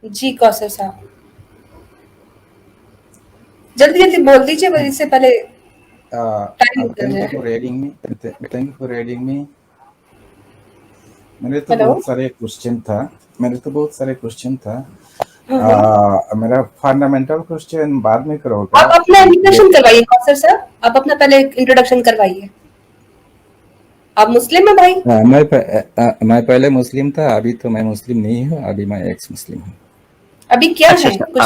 جی کوثر صاحب جلدی جلدی بول دیجیے بس اس سے پہلے ٹائم نکل Thank you جائے. for adding me. Thank you for adding me. میرے تو ہیلو. بہت سارے کوشچن تھا. ہاں میرا فنڈامنٹل کوشچن بعد میں کرو گا. آپ اپنا انٹروڈکشن کروائیے کوثر صاحب, آپ اپنا پہلے انٹروڈکشن کروائیے. آپ مسلم ہیں بھائی؟ میں پہلے مسلم تھا, ابھی تو میں مسلم نہیں ہوں, ابھی میں ایکس مسلم ہوں. ابھی کیا اچھا ہے اچھا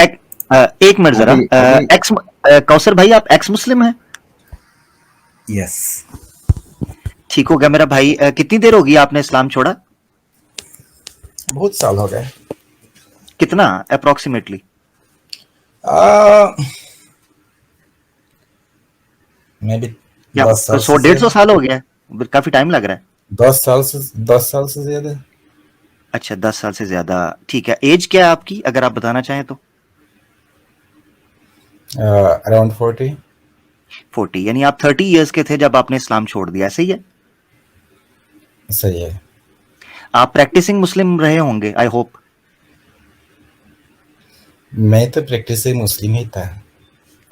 کچھ؟ ایک منٹ ذرا. ابھی کوثر بھائی آپ ایکس مسلم ہیں؟ یس. ٹھیک ہو گیا میرا بھائی. کتنی دیر ہوگی آپ نے اسلام چھوڑا؟ بہت سال ہو گئے. کتنا اپروکسیمیٹلی؟ میں بھی یا 10 سال 100 سے 150 زیادہ. سال ہو گیا؟ کافی ٹائم لگ رہا ہے. 10 سال سے زیادہ. اچھا 10 سال سے زیادہ. ٹھیک ہے. ایج کیا ہے آپ کی اگر آپ بتانا چاہیں تو؟ اراؤنڈ 40. 40 یعنی آپ 30 ایئرس کے تھے جب آپ نے اسلام چھوڑ دیا, صحیح ہے؟ صحیح ہے. آپ پریکٹسنگ مسلم رہے ہوں گے آئی ہوپ. میں تو پریکٹس مسلم ہی تھا.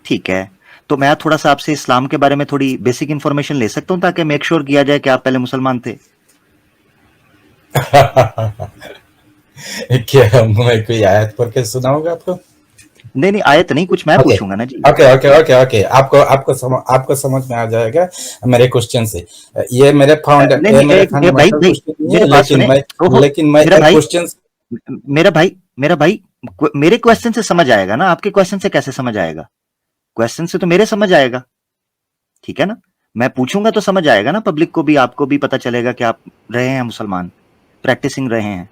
ٹھیک ہے. تو میں تھوڑا سا آپ سے اسلام کے بارے میں تھوڑی بیسک انفارمیشن لے سکتا ہوں تاکہ میک شور کیا جائے کہ آپ پہلے مسلمان تھے. کیا میں کوئی آیت پڑھ کے سناؤں گا آپ کو؟ نہیں آیت نہیں, کچھ میں اوکے پوچھوں گا نا جی. اوکے آپ کو سمجھ میں آ جائے گا میرے کوشچن سے. یہ میرے نہیں بھائی فنڈامنٹل کوشچن نہیں میرے ہے, بات سنیں. لیکن میں میرا ایک بھائی کوشچن. میرا بھائی میرے کوشچن سے سمجھ آئے گا نا, آپ کے کوشچن سے کیسے سمجھ آئے گا؟ کوشچن سے تو میرے سمجھ آئے گا, ٹھیک ہے نا. میں پوچھوں گا تو سمجھ آئے گا نا, پبلک کو بھی, آپ کو بھی پتا چلے گا کہ آپ رہے ہیں مسلمان, پریکٹسنگ رہے ہیں.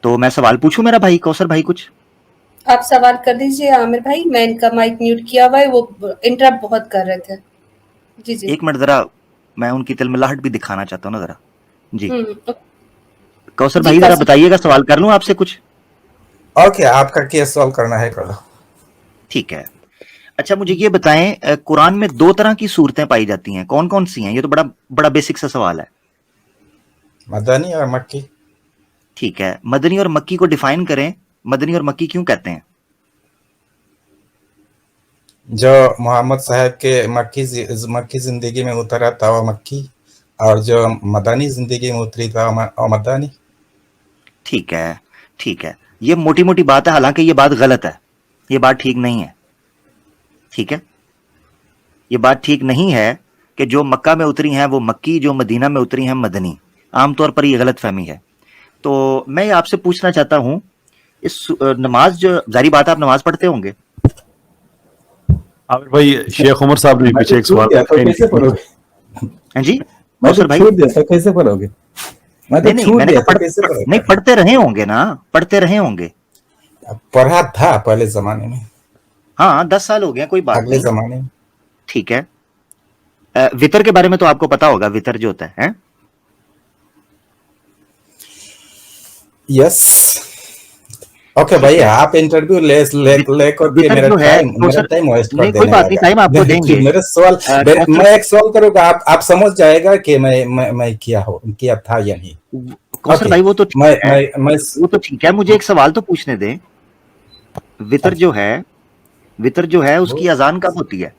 تو میں سوال پوچھوں میرا بھائی کوثر بھائی کچھ؟ آپ سوال کر دیجیے عامر بھائی, میں ان کا مائک میوٹ کیا ہوا ہے, وہ انٹرپٹ بہت کر رہے تھے. جی ایک منٹ ذرا, میں ان کی تلملاہٹ بھی دکھانا چاہتا ہوں نا ذرا. جی کوثر جی بھائی ذرا کوثر. بتائیے گا, سوال کر لوں آپ سے کچھ؟ اوکے, آپ کا کیا سوال کرنا ہے کرو. ٹھیک ہے. اچھا مجھے یہ بتائیں, قرآن میں 2 طرح کی صورتیں پائی جاتی ہیں, کون کون سی ہیں؟ یہ تو بڑا بیسک سا سوال ہے. مدنی اور مکی. ٹھیک ہے. مدنی اور مکی کو ڈیفائن کریں. مدنی اور مکی کیوں کہتے ہیں؟ جو محمد صاحب کے مکی زندگی میں اترا تھا وہ مکی, اور جو مدانی زندگی میں اتری تھا وہ مدانی. ٹھیک ہے ٹھیک ہے. یہ موٹی موٹی بات ہے, حالانکہ یہ بات غلط ہے, یہ بات ٹھیک نہیں ہے. ٹھیک ہے, یہ بات ٹھیک نہیں ہے کہ جو مکہ میں اتری ہیں وہ مکی, جو مدینہ میں اتری ہیں مدنی. عام طور پر یہ غلط فہمی ہے. تو میں آپ سے پوچھنا چاہتا ہوں, اس نماز, جو ظاہری بات ہے آپ نماز پڑھتے ہوں گے. عامر بھائی, شیخ عمر صاحب نے میں پیچھے تو ایک چھوٹ سوال گیا تو رکھا ہے. کیسے پڑھو گے؟ ہاں جی میں تو کوثر بھائی. چھوٹ گیا تو کیسے پڑھو گے؟ میں تو نہیں چھوٹ میں نے گیا کہا تو کیسے پڑھو نہیں, گے؟ پڑھتے رہے ہوں گے نا, پڑھتے رہے ہوں گے. پڑھا تھا پہلے زمانے میں. ہاں 10 سال ہو گیا, کوئی بات اگلے نہیں. زمانے میں. ٹھیک ہے. وطر کے بارے میں تو آپ کو پتا ہوگا, وطر جو ہوتا ہے. یس. اوکے ٹھیک بھائی, ہے. آپ انٹرویو لے کر کے وطر جو ہے میرا ٹائم ویسٹ کر نہیں کوئی دینے بات نہیں, لگا. ٹائم آپ کو دیں گے. میرا سوال, کوثر میں ایک سوال کروں گا, آپ سمجھ جائے گا کہ میں کیا تھا یا نہیں. کوثر اوکے, بھائی وہ تو ٹھیک ہے, میں وہ تو ٹھیک ہے, مجھے ایک سوال تو پوچھنے دیں. وطر جو ہے اس کی اذان کب ہوتی ہے؟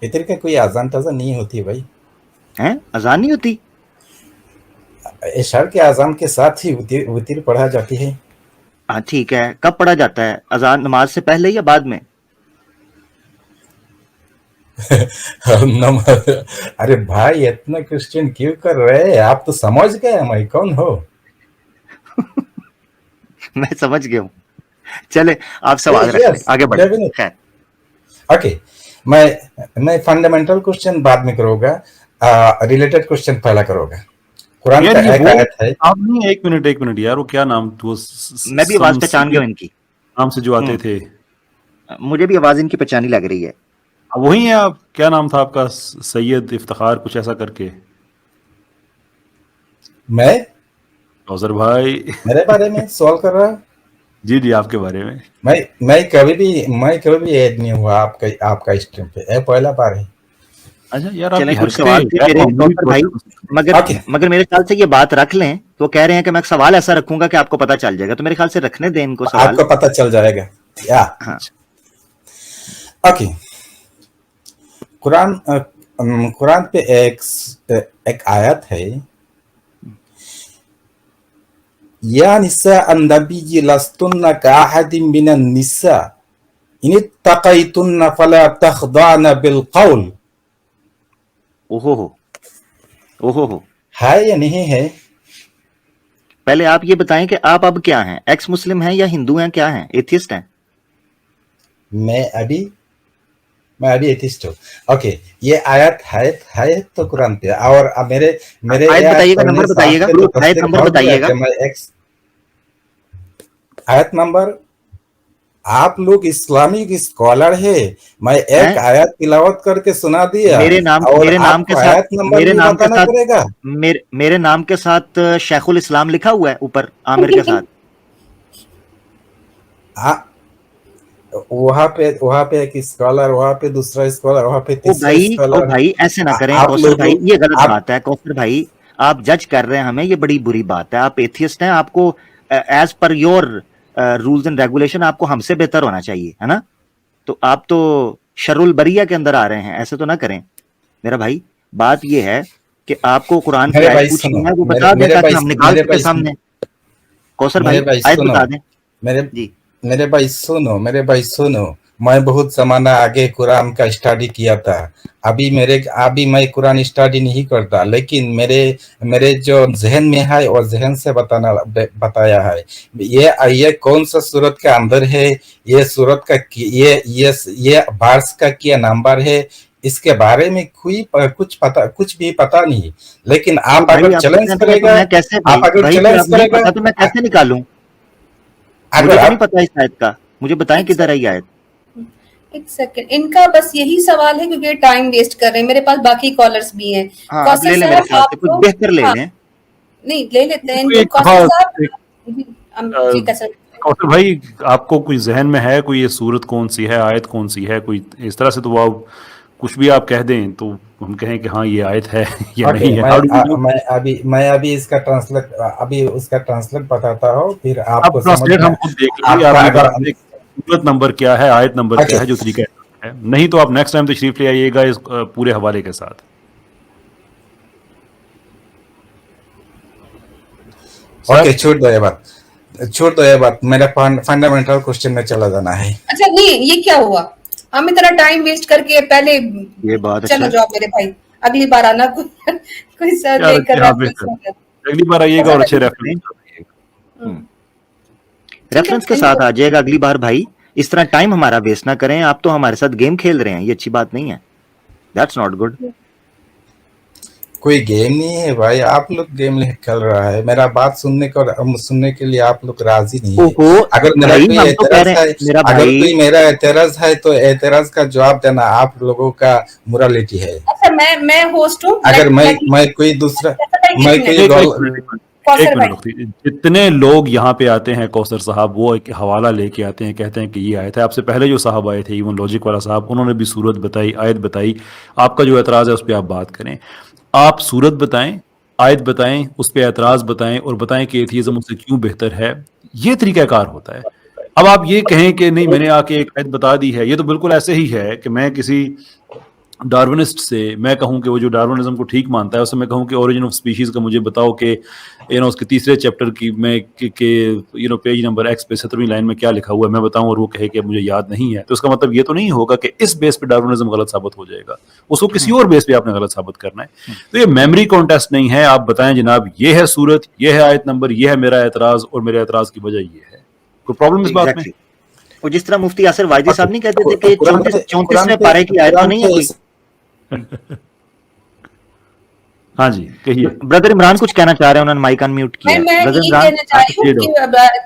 فطر کا کوئی اذان تازہ نہیں ہوتی بھائی. اذان نہیں ہوتی؟ عشاء کے اذان کے ساتھ ہی وتر پڑھا جاتی ہے. ہاں ٹھیک ہے. کب پڑھا جاتا ہے اذان, نماز سے پہلے یا بعد میں؟ ارے بھائی, اتنا کوسچن کیوں کر رہے ہیں؟ آپ تو سمجھ گئے میں کون ہو. میں سمجھ گیا ہوں. چلے آپ سوال رکھ لیں, یس آگے بڑھیں. خیر. اوکے, میں فنڈامنٹل کوسچن بعد میں کروں گا, ریلیٹڈ کوسچن پہلا کروں گا. قرآن یار کا یہ ایک وہ آیت ہے. آپ نہیں, ایک منٹ یار, وہ کیا نام وہ میں بھی آواز پہچان گیا ان کی. نام سے جو آتے تھے, مجھے بھی آواز ان کی پہچانی لگ رہی ہے. وہی ہیں آپ. کیا نام تھا آپ کا؟ سید افتخار کچھ ایسا کر کے. میں کوثر بھائی میرے بارے میں سوال کر رہا. جی آپ کے بارے میں. میں کبھی بھی ایڈ نہیں ہوا آپ کا اسٹریم پہ, پہلا بار ہے. اچھا یار, آپ چلیں کی کچھ سوال تھے حرکتیں میرے کوثر بھائی, مگر میرے خیال سے یہ بات رکھ لیں. तो कह रहे हैं कि मैं एक सवाल ऐसा रखूंगा कि आपको पता चल जाएगा, तो मेरे ख्याल से रखने दें इनको सवाल। आपको पता चल जाएगा या हाँ ओके। कुरान पे एक आयत है, या निसा अन्नबी लस्तुन्ना काहदिम मिनन निसा इन इत्तक़ैतुन्ना फला तख़दाना बिल क़ौल। ओहो है या नहीं है? पहले आप ये बताएं कि आप अब क्या हैं, एक्स मुस्लिम हैं या हिंदू हैं, क्या हैं, एथियस्ट हैं? मैं अभी एथिस्ट हूँ। ओके, ये आयत है तो कुरान पे, और मेरे आयत बताइएगा, नंबर बताइएगा, आयत नंबर बताइएगा। आयत नंबर, आप लोग इस्लामिक स्कॉलर है, मैं एक आयत तिलावत करके सुना दिया, मेरे नाम के साथ शेखुल इस्लाम लिखा हुआ है ऊपर आमिर के साथ। वहाँ पे एक स्कॉलर, वहाँ पे दूसरा स्कॉलर, वहाँ पे तीसरा स्कॉलर। भाई ऐसे ना करें कौसर भाई, ये गलत बात है कौसर भाई, आप जज कर रहे हैं हमें, ये बड़ी बुरी बात है। आप एथियस्ट हैं, आपको as per your rules and regulation आपको हमसे बेहतर होना चाहिए, है ना? तो आप तो शरुल बरिया के अंदर आ रहे हैं, ऐसे तो ना करें मेरा भाई। बात ये है कि आपको कुरान की आयत पूछनी है, वो बता दें ताकि हम निकाल सके सामने। कौसर भाई आयत बता दें। मेरे भाई सुनो, मैं बहुत जमाना आगे कुरान का स्टडी किया था। अभी मैं कुरान स्टडी नहीं करता, लेकिन मेरे जो जहन में है और जहन से बताया है। ये कौन सा सूरत के अंदर है, ये सूरत का ये वर्स का क्या नंबर है, इसके बारे में कुछ भी पता नहीं। लेकिन आप अगर चैलेंज करेगा, तो मैं कैसे निकालूं? मुझे नहीं पता इस आयत का, मुझे बताएं किधर है आयत। एक सेकंड, इनका बस यही सवाल है क्योंकि टाइम वेस्ट कर रहे हैं। मेरे पास बाकी कॉलर्स भी हैं। ले ले मेरे ख्याल से कुछ बेहतर ले लें। नहीं ले लेते हैं। कौसर भाई, आपको कोई जहन में है कोई ये सूरत कौन सी है, आयत कौन सी है, कोई इस तरह से? तो वो कुछ भी आप कह दें तो हम कहें कि हाँ ये आयत है या नहीं है। मैं अभी उसका ट्रांसलेट बताता हूँ, फिर आपको ट्रांसलेट हम खुद देख लेंगे। सूरत नंबर क्या है, आयत नंबर क्या है, जो तरीका है। नहीं तो आप नेक्स्ट टाइम तशरीफ ले आइएगा इस पूरे हवाले के साथ। ओके, छोड़ दो ये बात, मेरा फंडामेंटल क्वेश्चन में चला जाना है। अच्छा नहीं, ये क्या हुआ? हमें तरह टाइम वेस्ट करके पहले ये बात चलो जाओ मेरे भाई, अगली बार आना कोई सर लेकर अगली बार आइएगा और अच्छे रेफरेंस के साथ आ जाएगा अगली बार भाई। इस तरह टाइम हमारा वेस्ट ना करें, आप तो हमारे साथ गेम खेल रहे हैं, ये अच्छी बात नहीं है। That's not good. कोई गेम नहीं है भाई, आप लोग गेम नहीं खेल रहा है। मेरा बात सुनने के लिए आप लोग राजी नहीं है। अगर मेरा एतराज है तो एतराज का जवाब देना आप लोगों का मोरालिटी है। अच्छा, मैं होस्ट हूँ। अगर मैं कोई दूसरा जितने लोग यहाँ पे आते हैं कौसर साहब, वो एक हवाला लेके आते हैं, कहते हैं कि ये आयत है। आपसे पहले जो साहब आए थे, इवन लॉजिक वाला साहब, उन्होंने भी सूरत बताई, आयत बताई। आपका जो एतराज है उस पर आप बात करें। आप सूरत बताएं, आयत बताएं, उस पर एतराज बताएं और बताएं कि एथीज़म उससे क्यों बेहतर है। ये तरीकाकार होता है। अब आप ये कहें कि नहीं मैंने आके एक आयत बता दी है, ये तो बिल्कुल ऐसे ही है कि मैं किसी डार्विनिस्ट से मैं कहूं कि वो जो डार्विनिज्म को ठीक मानता है, उससे मैं कहूं कि ओरिजिन ऑफ स्पीशीज का मुझे बताओ कि उसके तीसरे चैप्टर की में के पेज नंबर एक्स पे 17वीं लाइन में क्या लिखा हुआ है, मैं बताऊं और वो कहे कि मुझे याद नहीं है, तो उसका मतलब ये तो नहीं होगा कि इस बेस पे डार्विनिज्म गलत साबित हो जाएगा। उसको किसी और बेस पे आपने गलत साबित करना है। तो ये मेमोरी कॉन्टेस्ट नहीं है। आप बताएं जनाब, ये है सूरत, ये है आयत नंबर, ये है मेरा एतराज और मेरे एतराज की वजह ये है। कोई प्रॉब्लम इस बात में? और जिस तरह मुफ्ती यासिर वाइदी साहब नहीं कहते थे कि 34वें पारे की आयत तो नहीं है कोई। हाँ जी, कहिए। ब्रदर इमरान कुछ कहना चाह रहे हैं, उन्होंने माइक अनम्यूट किया। मैं ये कहना चाहती हूँ कि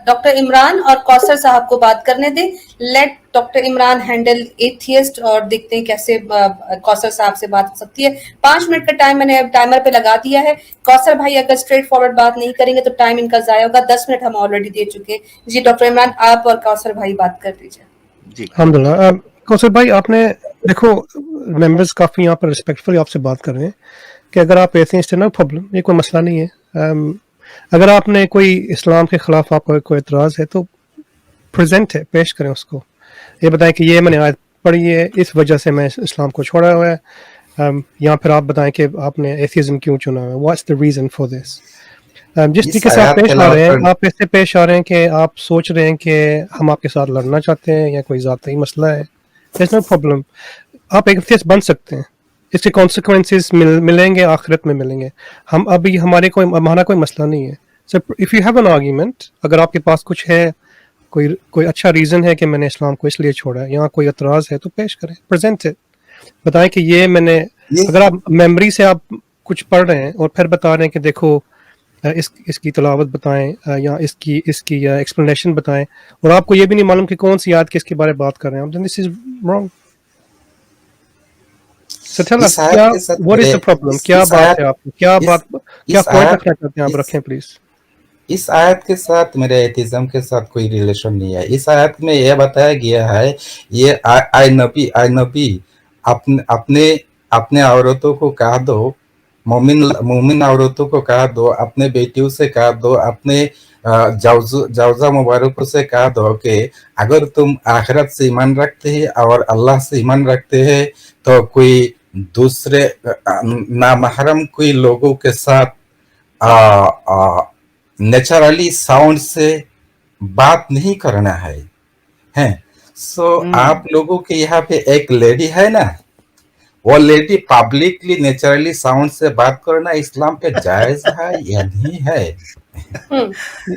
डॉक्टर इमरान और कौसर साहब को बात करने दे। Let doctor Imran handle atheist और देखते हैं कैसे कौसर साहब से बात हो सकती है। 5 मिनट का टाइम मैंने टाइमर पे लगा दिया है। कौसर भाई अगर स्ट्रेट फॉरवर्ड बात नहीं करेंगे तो टाइम इनका जाया होगा। 10 मिनट हम ऑलरेडी दे चुके। जी डॉक्टर इमरान, आप और कौसर भाई बात कर दीजिए। जी अल्हम्दुलिल्लाह। कौसर भाई, आपने देखो मेंबर्स काफी यहाँ पर रिस्पेक्टफुली आपसे बात कर रहे हैं कि अगर आप एथियस्ट है ना प्रॉब्लम, ये कोई मसला नहीं है। अगर आपने कोई इस्लाम के खिलाफ आपका कोई एतराज़ है तो प्रेजेंट है, पेश करें उसको, ये बताएं कि ये मैंने आयत पढ़ी है, इस वजह से मैं इस्लाम को छोड़ा हुआ है, या फिर आप बताएं कि आपने एथियज्म क्यों चुना है, what's the reason for this. जिस तरीके से आप पेश आ रहे हैं, आप ऐसे पेश आ रहे हैं कि आप सोच रहे हैं कि हम आपके साथ लड़ना चाहते हैं या कोई ज़ाती मसला है, there's no problem, आप एक एथियस्ट बन सकते हैं, इसके कॉन्सिक्वेंसेस मिलेंगे, आखिरत में मिलेंगे। हम अभी हमारा कोई मसला नहीं है। So if you have an argument, अगर आपके पास कुछ है, कोई अच्छा रीज़न है कि मैंने इस्लाम को इसलिए छोड़ा है, यहाँ कोई एतराज़ है तो पेश करें, प्रेजेंट है, बताएं कि ये मैंने, अगर आप मेमोरी से आप कुछ पढ़ रहे हैं और फिर बता रहे हैं कि देखो इसकी तलावत बताएं या इसकी एक्सप्लेनेशन बताएं, और आपको ये भी नहीं मालूम कि कौन सी आयत किसके बारे में बात कर रहे हैं, then this is wrong. So tell us, what is the problem? क्या बात है आपकी, क्या पॉइंट रखना चाहते हैं आप, रखें प्लीज। इस आयत के साथ मेरे एथिज्म के साथ कोई रिलेशन नहीं है। इस आयत में यह बताया गया है, ये आय नबी अपने औरतों को कहा दो, मोमिन औरतों को कहा दो, अपने बेटियों से कहा दो, अपने जावजा मुबारकों से कहा दो कि अगर तुम आखिरत से ईमान रखते हैं और अल्लाह से ईमान रखते हैं तो कोई दूसरे नामहरम कोई लोगों के साथ नेचुरली साउंड से बात नहीं करना है। सो आप लोगों के यहाँ पे एक लेडी है ना, वो लेडी पब्लिकली नेचुरली साउंड से बात करना इस्लाम पे जायज है या नहीं है?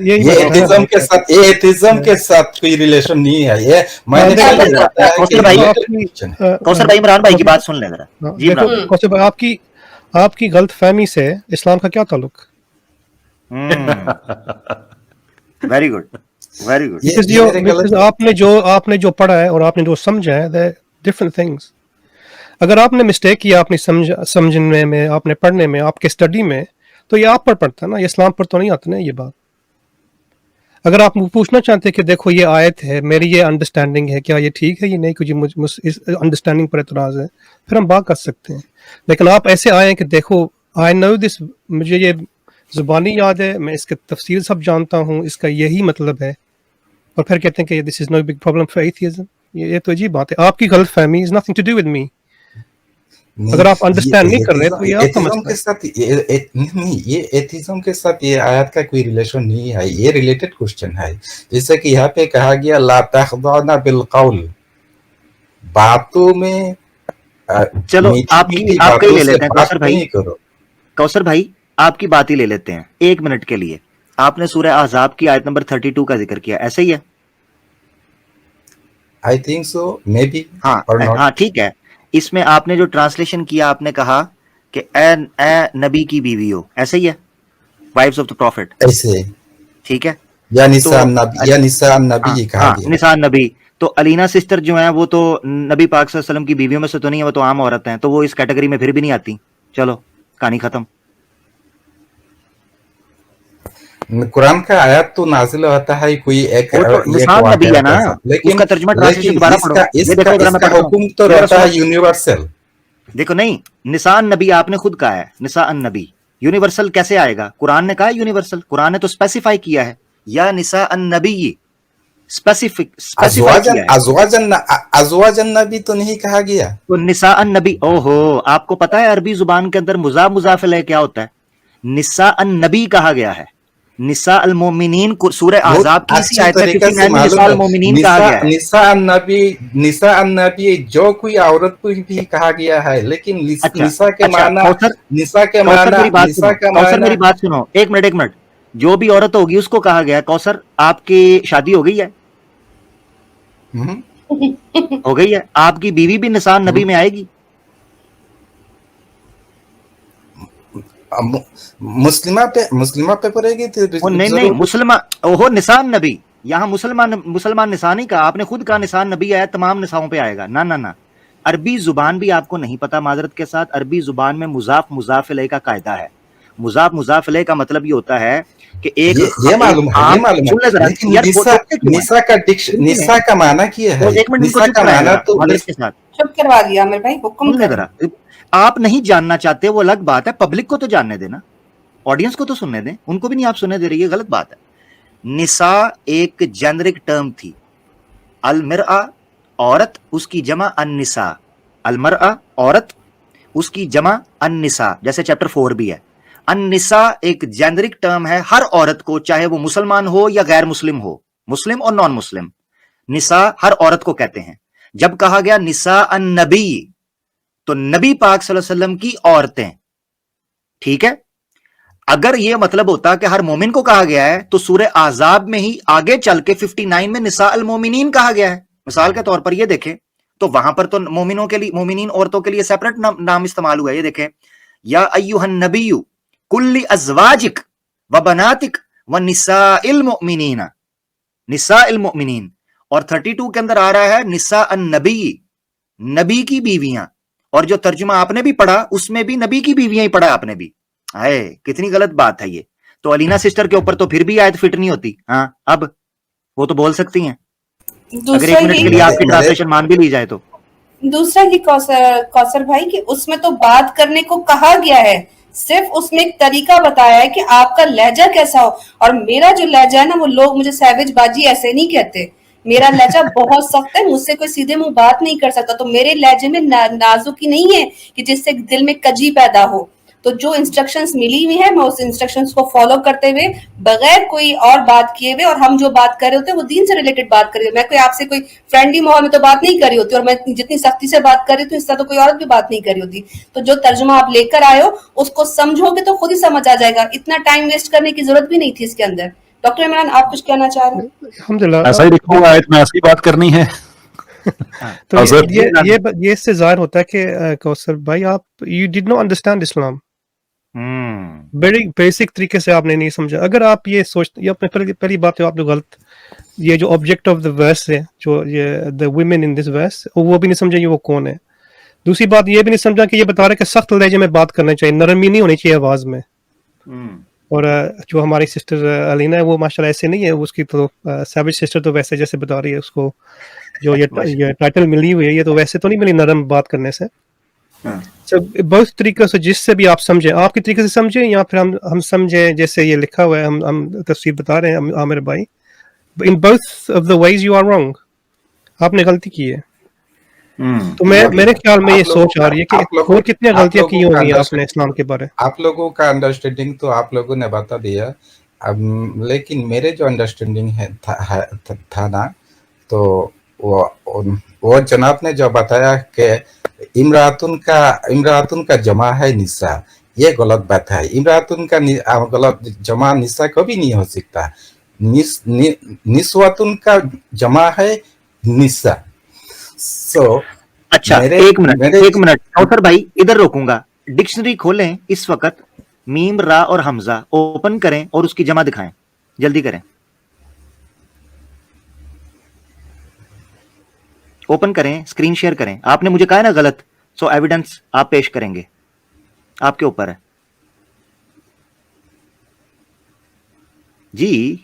ये एथिज्म के साथ कोई रिलेशन नहीं है। ये मैंने कौसर भाई इमरान भाई की बात सुन ले जरा। जी कौसर भाई, आपकी गलत फहमी से इस्लाम का क्या ताल्लुक? Very good. आपने जो पढ़ा है और आपने जो समझा है, डिफरेंट थिंग्स। अगर आपने मिस्टेक किया अपनी समझने में, आपने पढ़ने में, आपके स्टडी में, तो ये आप पर पड़ता है ना, ये इस्लाम पर तो नहीं आता ना ये बात। अगर आप पूछना चाहते हैं कि देखो ये आयत है, मेरी ये अंडरस्टैंडिंग है, क्या ये ठीक है, ये नहीं, कुछ इस अंडरस्टैंडिंग पर एतराज़ है, फिर हम बात कर सकते हैं। लेकिन आप ऐसे आए कि देखो आई नो दिस, मुझे ये ज़ुबानी याद है, मैं इसके तफसील सब जानता हूँ, इसका यही मतलब है, और फिर कहते हैं कि this is no big problem for atheism. ये तो अजीब बात है। आपकी गलत फहमी is nothing to do with me. अगर आप अंडरस्टैंड नहीं कर रहे तो ये आपका मसला के साथ ये एथिज्म के साथ ये आयत का कोई रिलेशन नहीं है। ये रिलेटेड क्वेश्चन है। जैसे कि यहाँ पे कहा गया ला तखदाना बिल कौल, बातों में चलो आपकी ले लेते हैं कौसर भाई आपकी बात ही ले लेते हैं 1 मिनट के लिए। आपने सूरह अहज़ाब की आयत नंबर 32 का जिक्र किया, ऐसे ही है? I think so, may be. हाँ ठीक है। इसमें आपने जो ट्रांसलेशन किया, आपने कहा कि ए नबी की बीवी हो, ऐसे ही है? वाइफ्स ऑफ द प्रॉफिट, ऐसे, ठीक है? या निसान नबी, या निसान नबी कहा गया। निसान नबी। तो अलीना सिस्टर जो है वो तो नबी पाक सल्लल्लाहु अलैहि वसल्लम की बीवियों में से तो नहीं है, वो तो आम औरत हैं, तो वो इस कैटेगरी में फिर भी नहीं आती। चलो कहानी खत्म। कुरान का आयत तो नाजिल होता है कोई एक निसान नबी है ना, उसका तर्जुमा ट्रांसलेशन दोबारा पढ़ो। इसका हुक्म तो रहता है यूनिवर्सल। देखो नहीं, निसान नबी आपने खुद कहा है, निसान नबी यूनिवर्सल कैसे आएगा? कुरान ने कहा यूनिवर्सल, कुरान ने तो स्पेसिफाई किया है, या निसान नबी स्पेसिफिक अज़वाजन नबी तो नहीं कहा गया। तो निसान नबी, ओहो, आपको पता है अरबी जुबान के अंदर मुजाफ मुजाफ अलैह क्या होता है? निसान नबी कहा गया है। निसा अल मोमिनीन सूरह अहज़ाब की इसी आयत में निसा अल मोमिनीन कहा गया है। निसा अन्नबी जो कोई औरत को भी कहा गया है, लेकिन निसा के माना कौसर मेरी बात सुनो, 1 मिनट। जो भी औरत होगी उसको कहा गया है। कौसर आपकी शादी हो गई है? हो गई है। आपकी बीवी भी निसान नबी में आएगी? मुस्लिमा पे पड़ेगी? नहीं मुसलमान, ओहो निसान नबी, यहाँ मुसलमान निसान ही कहा, आपने खुद कहा निसान नबी आया, तमाम निसाओं पे आएगा। ना, अरबी जुबान भी आपको नहीं पता, माजरत के साथ। अरबी जुबान में मुजाफ मुजाफ अलैह का कायदा है। मुजाफ मुजाफ अलैह का मतलब ये होता है कि एक ये मालूम है निसा का माना किया है। निसा का माना तो चुप करवा दिया मेरे भाई, हुक्म आप नहीं जानना चाहते, वो अलग बात है, पब्लिक को तो जानने देना। ऑडियंस को तो सुनने दें, उनको भी नहीं आप सुनने दे रही, ये गलत बात है। निसा एक जेनरिक टर्म थी, अलमरआ औरत, उसकी जमा अन्निसा, अलमरआ औरत, उसकी जमा अन्निसा, जैसे चैप्टर 4 भी है। अन्निसा एक जेनरिक टर्म है हर औरत को, चाहे वो मुसलमान हो या गैर मुस्लिम हो, मुस्लिम और नॉन मुस्लिम, निसा हर औरत को कहते हैं। जब कहा गया निसा अन्नबी, तो नबी पाक सल्लल्लाहु अलैहि वसल्लम की औरतें, ठीक है। अगर यह मतलब होता कि हर मोमिन को कहा गया है, तो सूरह आजाब में ही आगे चल के 59 में निसा अल मोमिनीन कहा गया है। मिसाल के तौर पर ये देखें, तो वहां पर तो मोमिनों के लिए, मोमिनीन औरतों के लिए सेपरेट नाम इस्तेमाल हुआ है। ये देखें, या अय्युहन नबिय्यु कुल्ली अज़वाजिक व बनातिक व निसाइल मुमिनीना, निसाइल मुमिनीन। और 32 के अंदर आ रहा है निसा अन नबी, नबी की बीवियां। और जो तर्जुमा आपने भी पढ़ा उसमें भी नबी की बीवियां ही पढ़ा आपने भी। है कितनी गलत बात है ये। तो अलीना सिस्टर के ऊपर तो फिर भी आयत फिट नहीं होती। हाँ, अब वो तो बोल सकती हैं अगर 1 मिनट के लिए आपकी ट्रांसलेशन मान भी ली जाए तो। दूसरा ये कौसर भाई कि उसमें तो बात करने को कहा गया है, सिर्फ उसमें एक तरीका बताया है कि आपका लहजा कैसा हो। और मेरा जो लहजा है ना, वो लोग मुझे सैवेज बाजी ऐसे नहीं कहते, मेरा लहजा बहुत सख्त है, मुझसे कोई सीधे मुंह बात नहीं कर सकता। तो मेरे लहजे में नाजुकी नहीं है कि जिससे दिल में कजी पैदा हो। तो जो इंस्ट्रक्शंस मिली हुई है, मैं उस इंस्ट्रक्शंस को फॉलो करते हुए, बगैर कोई और बात किए हुए, और हम जो बात कर रहे होते हैं वो दीन से रिलेटेड बात कर रही हूँ। मैं कोई आपसे कोई फ्रेंडली माहौल में तो बात नहीं कर रही होती, और मैं जितनी सख्ती से बात कर रही हूँ, इस तरह तो कोई औरत भी बात नहीं कर रही होती। तो जो तर्जुमा आप लेकर आए हो उसको समझोगे तो खुद ही समझ आ जाएगा, इतना टाइम वेस्ट करने की जरूरत भी नहीं थी इसके अंदर। डॉक्टर इमरान, आप कुछ कहना चाह रहे हैं? अल्हम्दुलिल्लाह, ऐसा ही लिखूंगा आयत में, ऐसी बात करनी है। तो ये इससे जाहिर होता है कि कौसर भाई, आप यू डिड नॉट अंडरस्टैंड इस्लाम। बड़ी बेसिक तरीके से आपने नहीं समझा। अगर आप ये ये अपने पहली बात तो आपने गलत, ये जो ऑब्जेक्ट ऑफ द वर्स है, जो ये the women in this verse, वो भी नहीं समझा ये वो कौन है। दूसरी बात ये भी नहीं समझा कि ये बता रहे कि सख्त लहजे में बात करना चाहिए, नरमी नहीं होनी चाहिए आवाज में। और जो हमारी सिस्टर अलीना है वो माशाल्लाह ऐसे नहीं है, उसकी तो सैविज सिस्टर तो वैसे जैसे बता रही है, उसको जो ये टाइटल मिली हुई है, ये तो वैसे तो नहीं मिली नरम बात करने से। बहुत तरीके से, जिससे भी आप समझे, आपके तरीके से समझे, या फिर हम समझे जैसे ये लिखा हुआ है, हम तफसीर बता रहे हैं आमिर भाई। In both of the ways you are wrong, आपने गलती की है। तो मेरे ख्याल में ये सोच आ रही है कि और कितनी गलतियां की होंगी आपने इस्लाम के बारे। आप लोगों का अंडरस्टैंडिंग तो आप लोगों ने बता दिया, लेकिन मेरे जो अंडरस्टैंडिंग है था ना, तो वो जनाब ने जो बताया कि इमरातुन का जमा है निसा, ये गलत बात है। इमरातुन का गलत जमा निसा कभी नहीं हो सकता। निस्वतुन का जमा है निसा। अच्छा, एक मिनट कौसर भाई, इधर रोकूंगा। डिक्शनरी खोलें इस वक्त, मीम, रा और हमजा ओपन करें और उसकी जमा दिखाएं, जल्दी करें, ओपन करें, स्क्रीन शेयर करें। आपने मुझे कहा है ना गलत, सो एविडेंस आप पेश करेंगे, आपके ऊपर है जी।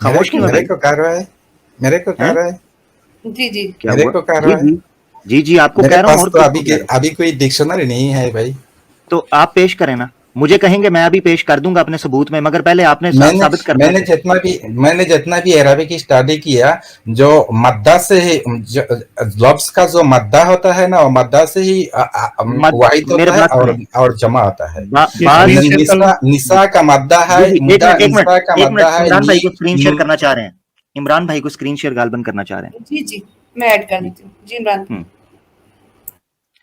खामोश क्यों? मेरे को कह रहा है जी जी, मेरे को कह रहा है जी आपको कह रहा हूं। और तो अभी कोई डिक्शनरी नहीं है भाई, तो आप पेश करें ना। मुझे कहेंगे मैं अभी पेश कर दूंगा अपने सबूत में, मगर पहले आपने साबित करना। मैंने जितना भी अरबी की स्टडी किया, जो मद्दा से ही लफ्ज का जो मद्दा होता है ना, वो मद्दा से ही वाहिद होता है और जमा होता है। निसा का मद्दा है, इमरान भाई को स्क्रीन शेयर करना चाह रहे हैं, इमरान भाई को स्क्रीन शेयर गालबन करना चाह रहे हैं। जी जी, मैं ऐड कर देती हूँ जी इमरान।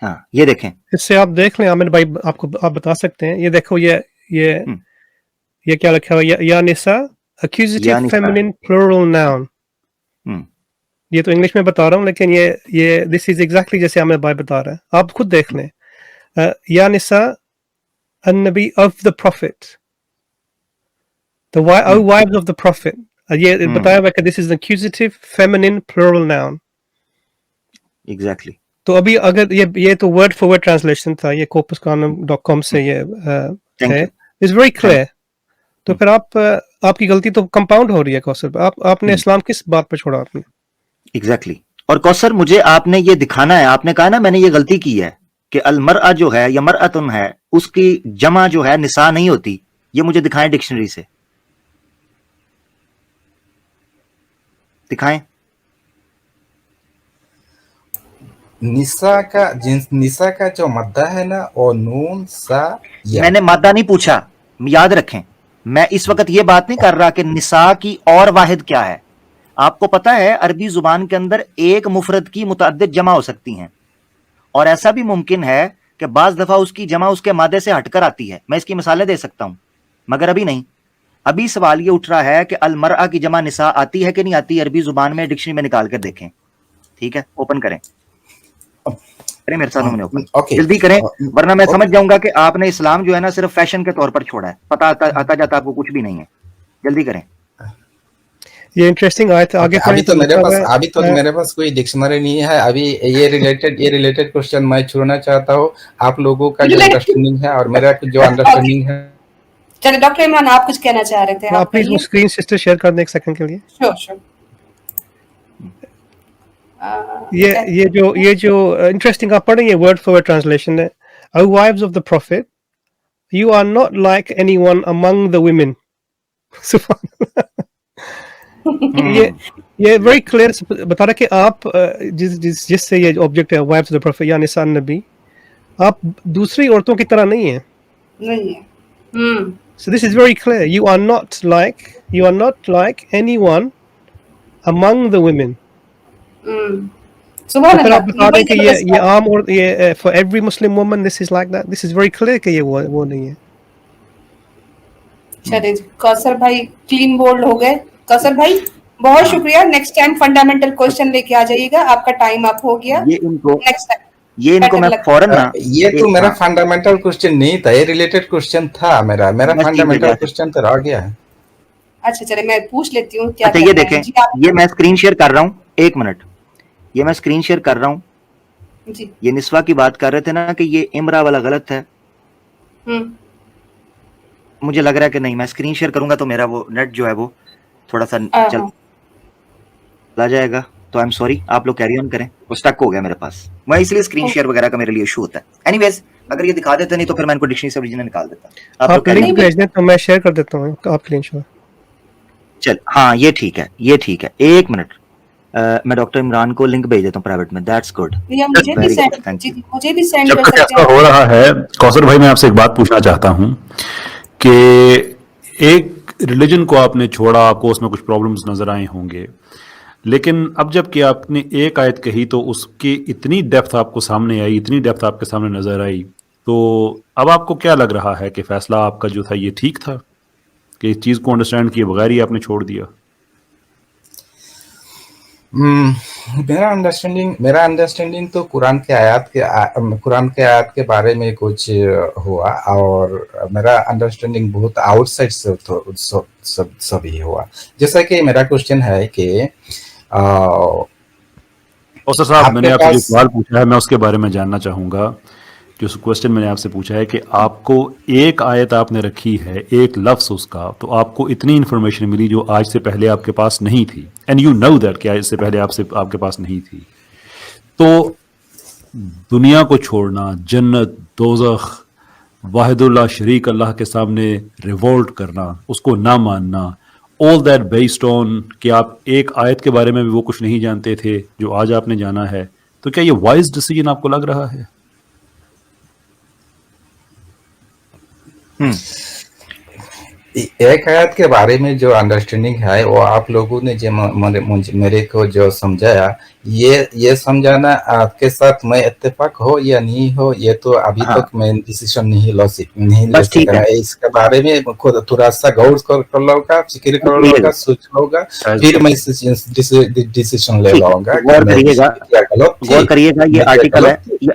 हाँ, ये देखें, इससे आप देख लें आमिर भाई, आप बता सकते हैं। ये देखो, ये क्या लिखा हुआ है, या निसा एक्यूजेटिव फेमिनिन प्लूरल नाउन। ये तो इंग्लिश में बता रहा हूँ, लेकिन ये दिस इज एग्जैक्टली जैसे आमिर भाई बता रहा है, आप खुद देख लें। या निसा अन्नबी of the prophet, the wives of the prophet, ये बताया हुआ कि this is accusative feminine plural noun. Exactly. तो अभी अगर ये तो वर्ड फॉर वर्ड ट्रांसलेशन था, ये corpuscanum.com से ये है, इज वेरी क्लियर। तो फिर आपकी गलती तो कंपाउंड हो रही है कौसर। आपने इस्लाम किस बात पे छोड़ा आपने? एग्जैक्टली। और कौसर, मुझे आपने ये दिखाना है, आपने कहा ना मैंने ये गलती की है कि अलमरआ जो है या मरअतुन है, उसकी जमा जो है निसा नहीं होती, یہ مجھے دکھائیں ڈکشنری سے, دکھائیں. نسا کا جو مادہ ہے نا وہ نون سا یا. میں نے مادہ نہیں پوچھا, یاد رکھیں میں اس وقت یہ بات نہیں کر رہا کہ نساء کی اور واحد کیا ہے. آپ کو پتا ہے عربی زبان کے اندر ایک مفرد کی متعدد جمع ہو سکتی ہیں, اور ایسا بھی ممکن ہے کہ بعض دفعہ اس کی جمع اس کے مادے سے ہٹ کر آتی ہے. میں اس کی مثالیں دے سکتا ہوں, مگر ابھی نہیں. ابھی سوال یہ اٹھ رہا ہے کہ المرأہ کی جمع نساء آتی ہے کہ نہیں آتی عربی زبان میں, ڈکشنری میں نکال کر دیکھیں. ٹھیک ہے, اوپن کریں میرے ساتھ اوپن جلدی کریں, ورنہ میں سمجھ جاؤں گا کہ آپ نے اسلام جو ہے نا صرف فیشن کے طور پر چھوڑا ہے, پتہ آتا جاتا آپ کو کچھ بھی نہیں ہے. جلدی کریں. یہ انٹرسٹنگ آیت آگے ابھی تو میرے پاس کوئی ڈکشنری نہیں ہے. ابھی یہ ریلیٹڈ کوسچن میں چھوڑنا چاہتا ہوں. آپ لوگوں کا جو انڈرسٹینڈنگ ہے اور میرا جو انڈرسٹینڈنگ ہے. چلے ڈاکٹر عمران آپ کچھ کہنا چاہ رہے تھے, آپ پلیز وہ اسکرین سسٹر شیئر کر دیں ایک سیکنڈ کے لیے. شور. یہ جو انٹرسٹنگ آپ پڑھیں, یہ ورڈ فار ورڈ ٹرانسلیشن ہے. O wives of the prophet, you are not like anyone among the women. یہ ویری کلیئر بتا رہا کہ آپ جس سے یہ آبجیکٹ ہے وائفز آف دی پروفیٹ یا نساء النبی, آپ دوسری عورتوں کی طرح نہیں ہیں. So this is very clear. You are not like anyone among the women. پھر آپ بتا رہے کہ یہ عام اور یہ for every Muslim woman this is like that. This is very clear کہ یہ وہ نہیں ہے. چلے جی, کوثر بھائی کلین بولڈ ہو گئے. کوثر بھائی بہت شکریہ. نیکسٹ ٹائم فنڈامنٹل کوسچن لے کے آ جائیے گا, آپ کا ٹائم اپ ہو گیا. یہ ان کو میں فوراً نا, یہ تو میرا فنڈامنٹل کوسچن نہیں تھا, یہ ریلیٹڈ کوسچن تھا. میرا فنڈامنٹل کوسچن تو رہ گیا ہے. اچھا چلے میں پوچھ لیتی ہوں کیا. یہ دیکھیں, یہ میں اسکرین شیئر کر رہا ہوں, ایک منٹ, یہ میں اسکرین شیئر کر رہا ہوں. جی یہ نسواء کی بات کر رہے تھے نا کہ یہ امرا والا غلط ہے. مجھے لگ رہا ہے کہ نہیں, میں اسکرین شیئر کروں گا تو میرا وہ نیٹ جو ہے وہ تھوڑا سا چلا جائے گا. تو آئی ایم سوری, آپ لوگ کیری آن کریں, وہ اسٹک ہو گیا میرے پاس. میں اس لیے اسکرین شیئر وغیرہ کا میرے لیے ایشو ہوتا ہے. اینی ویز اگر یہ دکھا دیتے نہیں تو پھر میں ان کو ڈکشنری سے اوریجنل نکال دیتا. آپ لنک بھیج دیں تو میں شیئر کر دیتا ہوں آپ کے لیے. چل ہاں یہ ٹھیک ہے, یہ ٹھیک ہے. ایک منٹ, میں ڈاکٹر عمران کو لنک بھیج دیتا ہوں پرائیویٹ میں. That's good. مجھے بھی سینڈ جب تک ایسا ہو رہا ہے کوثر بھائی, میں آپ سے ایک بات پوچھنا چاہتا ہوں کہ ایک ریلیجن کو آپ نے چھوڑا, آپ کو اس میں کچھ پرابلمز نظر آئے ہوں گے, لیکن اب جب کہ آپ نے ایک آیت کہی تو اس کی اتنی ڈیپتھ آپ کو سامنے آئی, اتنی ڈیپتھ آپ کے سامنے نظر آئی, تو اب آپ کو کیا لگ رہا ہے کہ فیصلہ آپ کا جو تھا یہ ٹھیک تھا کہ اس چیز کو انڈرسٹینڈ کیے بغیر ہی آپ نے چھوڑ دیا؟ میرا انڈرسٹینڈنگ تو قرآن کے آیات کے بارے میں کچھ ہوا, اور میرا انڈرسٹینڈنگ بہت آؤٹ سائڈ سے سبھی ہوا. جیسا کہ میرا کوشچن ہے کہ اوسر صاحب, میں نے آپ سے جو سوال پوچھا ہے میں اس کے بارے میں جاننا چاہوں گا. جو کوشچن میں نے آپ سے پوچھا ہے کہ آپ کو ایک آیت آپ نے رکھی ہے, ایک لفظ اس کا, تو آپ کو اتنی انفارمیشن ملی جو آج سے پہلے آپ کے پاس نہیں تھی, اینڈ یو نو دیٹ کہ آج سے پہلے آپ کے پاس نہیں تھی. تو دنیا کو چھوڑنا, جنت, دوزخ, واحد اللہ شریک اللہ کے سامنے ریولٹ کرنا, اس کو نہ ماننا, all that based on کہ آپ ایک آیت کے بارے میں بھی وہ کچھ نہیں جانتے تھے جو آج آپ نے جانا ہے, تو کیا یہ وائز ڈیسیجن آپ کو لگ رہا ہے؟ ایک آیت کے بارے میں جو انڈرسٹینڈنگ ہے وہ آپ لوگوں نے جو میرے کو جو سمجھایا, یہ سمجھانا آپ کے ساتھ میں اتفاق ہو یا نہیں ہو, یہ تو ابھی تک میں ڈیسیشن نہیں لے سکتا. اس کے بارے میں خود تھوڑا سا غور کر لوں گا, فکر کر لوں گا, سوچ لوں گا, پھر میں ڈیسیشن لے لوں گا. غور کریے گا, یہ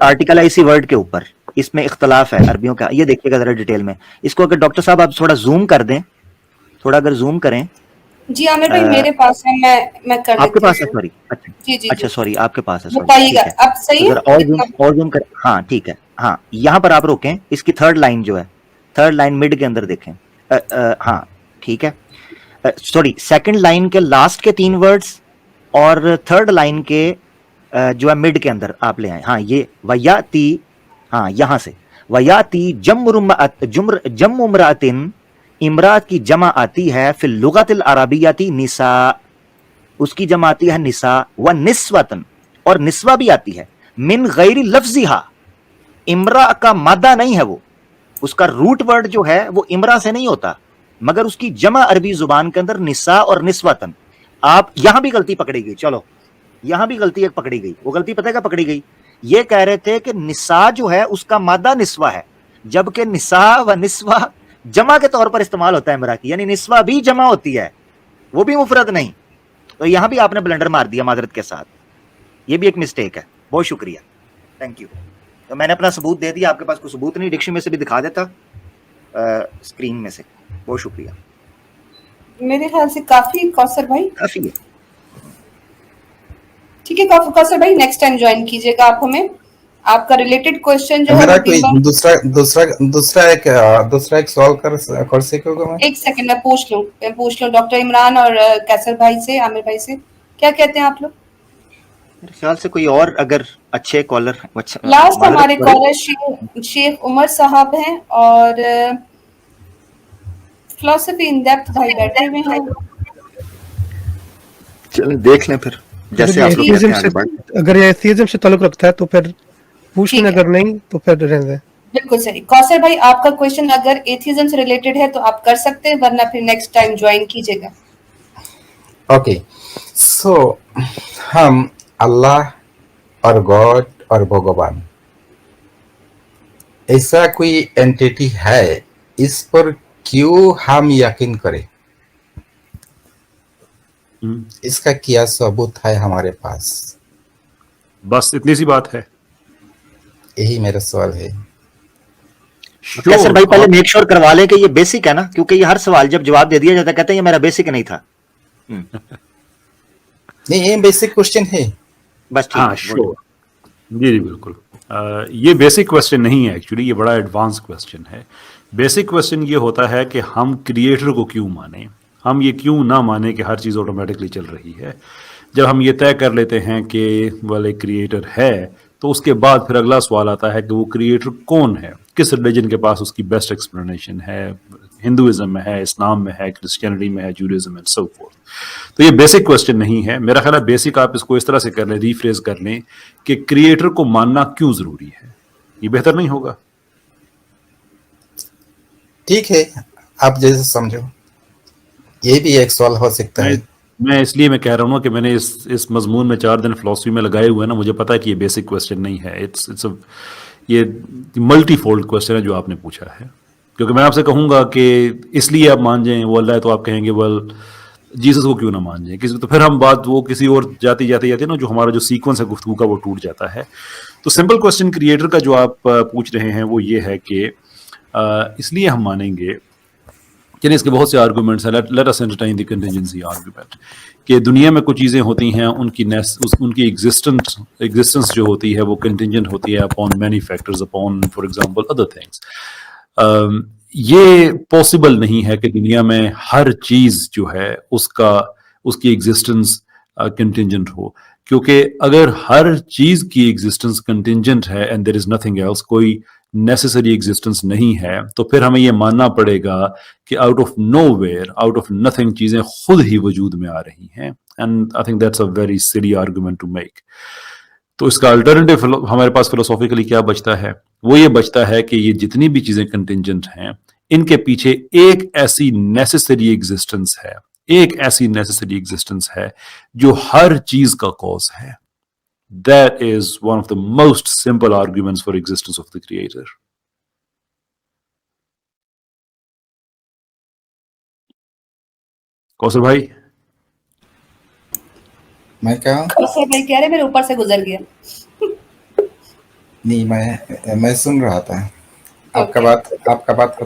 آرٹیکل ہے اسی ورڈ کے اوپر, اس میں اختلاف ہے عربیوں کا. یہ دیکھیے گا ذرا ڈیٹیل میں اس کو. اگر ڈاکٹر صاحب آپ تھوڑا زوم کر دیں, تھوڑا اگر زوم کریں. جی عامر بھائی میرے پاس ہے, میں کر آپ کے پاس ہے, سوری اچھا سوری آپ کے پاس ہے, اب صحیح ہے, اور زوم کریں. ہاں ٹھیک ہے, ہاں یہاں پر آپ روکیں, اس کی تھرڈ لائن جو ہے, تھرڈ لائن مڈ کے اندر دیکھیں. ہاں ٹھیک ہے, سوری سیکنڈ لائن کے لاسٹ کے 3 ورڈز اور تھرڈ لائن کے جو ہے مڈ کے اندر آپ لے آئیں. ہاں یہ ویاتی, ہاں یہاں سے ویاتی جم امرأتن इमरात की जमा आती है फिर लुगतिल अरबियती निसा, उसकी जमा आती है निसा व निस्वतन, और निस्वा भी आती है, मिन गैरी लफ्जिहा, इमरा का मादा नहीं है वो, उसका रूट वर्ड जो है वो इमरा से नहीं होता, मगर उसकी जमा अरबी जुबान के अंदर निसा और निस्वतन। आप यहां भी गलती पकड़ी गई, चलो यहां भी गलती एक पकड़ी गई। वो गलती पता है क्या पकड़ी गई? ये कह रहे थे कि निसा जो है उसका मादा निस्वा है, जबकि निसा व निस्वा जमा के तौर पर इस्तेमाल होता है इमरा की, यानी निस्वा भी जमा होती है, वो भी मुफरद नहीं। तो यहां भी आपने ब्लंडर मार दिया माजरत के साथ, ये भी एक मिस्टेक है। बहुत शुक्रिया, थैंक यू। तो मैंने अपना सबूत दे दिया, आपके पास कोई सबूत नहीं, डिक्शनरी में से भी दिखा देता, स्क्रीन में से। बहुत शुक्रिया, मेरे ख्याल से काफी कौसर भाई, काफी है। ठीक है कौसर भाई, नेक्स्ट टाइम ज्वाइन कीजिएगा आप हमें। आपका रिलेटेड क्वेश्चन जो मेरा है कोई दूसरा एक सवाल कर सकोगे मैं? एक सेकंड मैं पूछ लूं डॉक्टर इमरान और कैसर भाई से, आमिर भाई से, क्या कहते हैं आप लोग? मेरे ख्याल से कोई और अगर अच्छे कॉलर, अच्छा लास्ट हमारे कॉलर शेख उमर साहब हैं और फिलोसफी इन डेप्थ भाई बैठे हुए हैं। चलें देख लें फिर, जैसे आप लोग कहते हैं आगे बढ़। अगर ये एथीज्म से ताल्लुक रखता है तो फिर पूछ लें, अगर नहीं तो फिर रहने दें। बिल्कुल सही। कौसर भाई आपका क्वेश्चन अगर एथिज्म से रिलेटेड है तो आप कर सकते हैं, वरना फिर नेक्स्ट टाइम ज्वाइन कीजिएगा। ओके, सो हम अल्लाह और गॉड और भगवान, ऐसा कोई एंटिटी है, इस पर क्यों हम यकीन करें? इसका क्या सबूत है हमारे पास? बस इतनी सी बात है। यही मेरा सवाल है। कैसर भाई पहले मेक श्योर करवा लें कि ये बेसिक है ना, क्योंकि ये हर सवाल जब जवाब दे दिया जाता है कहते हैं ये मेरा बेसिक नहीं था। नहीं, ये बेसिक क्वेश्चन है बस ठीक हाँ, है। श्योर, जी बिल्कुल। ये बेसिक क्वेश्चन नहीं है एक्चुअली, ये बड़ा एडवांस क्वेश्चन है। बेसिक क्वेश्चन ये होता है कि हम क्रिएटर को क्यों माने, हम ये क्यों ना माने कि हर चीज़ ऑटोमेटिकली चल रही है। जब हम ये तय कर लेते हैं कि वाले क्रिएटर है, तो उसके बाद फिर अगला सवाल आता है कि वो क्रिएटर कौन है, किस रिलीजन के पास उसकी बेस्ट एक्सप्लेनेशन है, हिंदुइज्म में है, इस्लाम में है, क्रिश्चियनिटी में है, जूडाइज्म एंड सो फोर्थ। तो ये बेसिक क्वेश्चन नहीं है। मेरा ख्याल है बेसिक आप इसको इस तरह से कर लें, रीफ्रेज कर लें कि क्रिएटर को मानना क्यों जरूरी है, ये बेहतर नहीं होगा? ठीक है, आप जैसे समझो। ये भी एक सवाल हो सकता है। मैं इसलिए मैं कह रहा हूँ ना कि मैंने इस मजमून में 4 दिन फिलॉसफी में लगाए हुए हैं ना, मुझे पता है कि ये बेसिक क्वेश्चन नहीं है। ये मल्टी फोल्ड क्वेश्चन है जो आपने पूछा है। क्योंकि मैं आपसे कहूंगा कि इसलिए आप मान जाएं वो अल्लाह है, तो आप कहेंगे वेल जीसस को क्यों ना मान जाए किसी, तो फिर हम बात वो किसी और जाती ना, जो हमारा जो सीक्वेंस है गुफ्तगू का वो टूट जाता है। तो सिंपल क्वेश्चन क्रिएटर का जो आप पूछ रहे हैं वो ये है कि इसलिए हम मानेंगे, यानी इसके बहुत से आर्गूमेंट्स हैं। Let us entertain the contingency argument कि दुनिया में कुछ चीज़ें होती हैं, उनकी एग्जिस्टेंस जो होती है वो कंटिजेंट होती है upon many factors, upon for example other things. ये पॉसिबल नहीं है कि दुनिया में हर चीज़ जो है उसकी एग्जिस्टेंस कंटिजेंट हो, क्योंकि अगर हर चीज़ की एग्जिस्टेंस कंटिजेंट है and there is nothing else, कोई नेसेसरी एग्जिस्टेंस नहीं है, तो फिर हमें ये मानना पड़ेगा कि out of nowhere, out of nothing चीजें खुद ही वजूद में आ रही हैं। And I think that's a very silly argument to make. तो इसका अल्टरनेटिव हमारे पास फिलोसॉफिकली क्या बचता है? वो ये बचता है कि ये जितनी भी चीजें कंटिजेंट हैं, इनके पीछे एक ऐसी नेसेसरी एग्जिस्टेंस है जो हर चीज का कॉज है। That is one of the most simple arguments for existence of the creator. Kausar भाई, मैं क्या? कौसर भाई कह रहे मेरे ऊपर से गुजर गया। नहीं, मैं सुन रहा था। आपका बात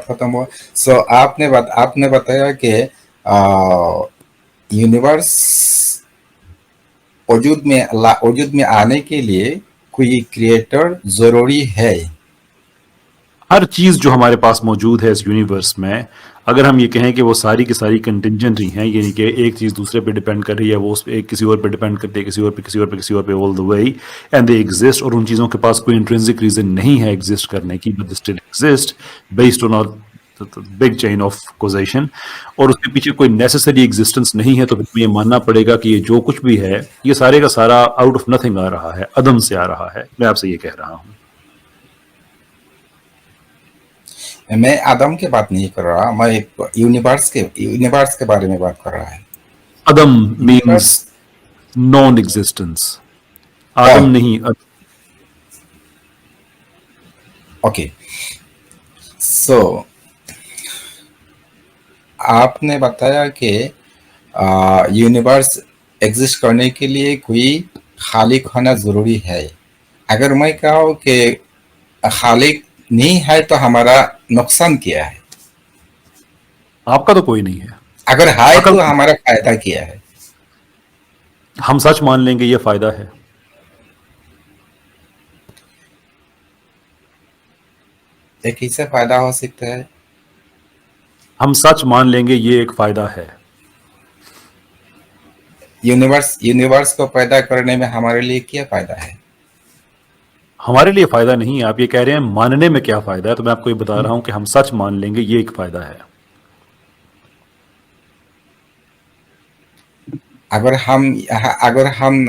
खत्म हुआ। सो आपने बताया कि यूनिवर्स वजूद में आने के लिए कोई क्रिएटर जरूरी है। हर चीज जो हमारे पास मौजूद है इस यूनिवर्स में, अगर हम ये कहें कि वो सारी की सारी कंटिजेंट ही हैं, यानी कि एक चीज दूसरे पे डिपेंड कर रही है, वो एक किसी और पे डिपेंड करती है, किसी और पे all the way, and they exist, और उन चीजों के पास कोई इंट्रिंसिक रीजन नहीं है एग्जिस्ट करने की, but they still exist based on big chain of कोजेशन, और उसके पीछे कोई नेसेसरी एग्जिस्टेंस नहीं है, तो फिर ये मानना पड़ेगा कि ये जो कुछ भी है ये सारे का सारा आउट ऑफ नथिंग आ रहा है, अदम से आ रहा है। मैं आपसे ये कह रहा हूँ। मैं आदम की बात नहीं कर रहा, मैं यूनिवर्स के बारे में बात कर रहा है। अदम मीन्स नॉन एग्जिस्टेंस, आदम नहीं। ओके, सो आपने बताया कि यूनिवर्स एग्जिस्ट करने के लिए कोई खालिक होना जरूरी है। अगर मैं कहूँ कि खालिक नहीं है तो हमारा नुकसान क्या है? आपका तो कोई नहीं है। अगर है तो हमारा फायदा क्या है? हम सच मान लेंगे ये फायदा है। एक कैसे फायदा हो सकता है? हम सच मान लेंगे ये एक फायदा है। यूनिवर्स को पैदा करने में हमारे लिए क्या फायदा है? हमारे लिए फायदा नहीं है। आप ये कह रहे हैं मानने में क्या फायदा है, तो मैं आपको ये बता रहा हूं कि हम सच मान लेंगे ये एक फायदा है। अगर हम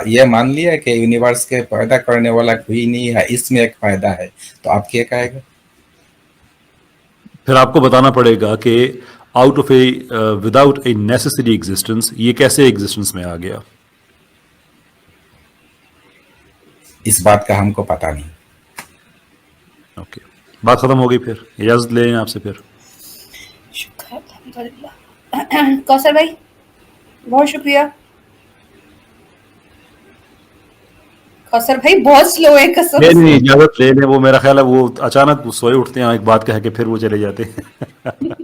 ये मान लिया कि यूनिवर्स के पैदा करने वाला कोई नहीं है, इसमें एक फायदा है, तो आप क्या कहेगा? फिर आपको बताना पड़ेगा कि out of A without a necessary existence ये कैसे एग्जिस्टेंस में आ गया। इस बात का हमको पता नहीं। ओके, बात खत्म हो गई। फिर इजाजत ले लें आपसे। फिर शुक्र अल्हम्दुलिल्लाह। कौसर भाई बहुत शुक्रिया। कौसर भाई बहुत स्लो है कसम नहीं, इजाजत ले लें। वो मेरा ख्याल है वो अचानक सोए उठते हैं एक बात कह के फिर वो चले जाते हैं।